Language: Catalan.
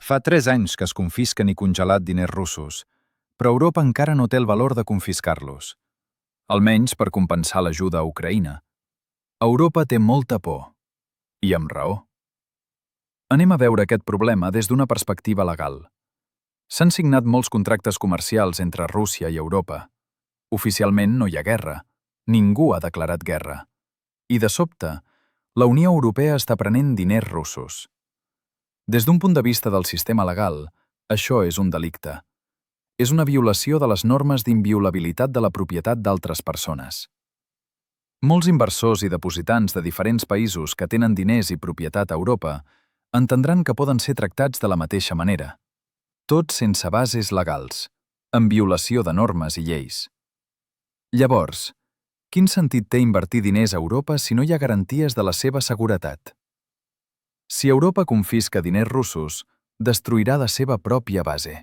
Fa 3 anys que es confisquen i congelat diners russos, però Europa encara no té el valor de confiscar-los. Almenys per compensar l'ajuda a Ucraïna. Europa té molta por. I amb raó. Anem a veure aquest problema des d'una perspectiva legal. S'han signat molts contractes comercials entre Rússia i Europa. Oficialment no hi ha guerra. Ningú ha declarat guerra. I de sobte, la Unió Europea està prenent diners russos. Des d'un punt de vista del sistema legal, això és un delicte. És una violació de les normes d'inviolabilitat de la propietat d'altres persones. Molts inversors i depositants de diferents països que tenen diners i propietat a Europa entendran que poden ser tractats de la mateixa manera. Tot sense bases legals, en violació de normes i lleis. Llavors, quin sentit té invertir diners a Europa si no hi ha garanties de la seva seguretat? Si Europa confisca diners russos, destruirà la seva pròpia base.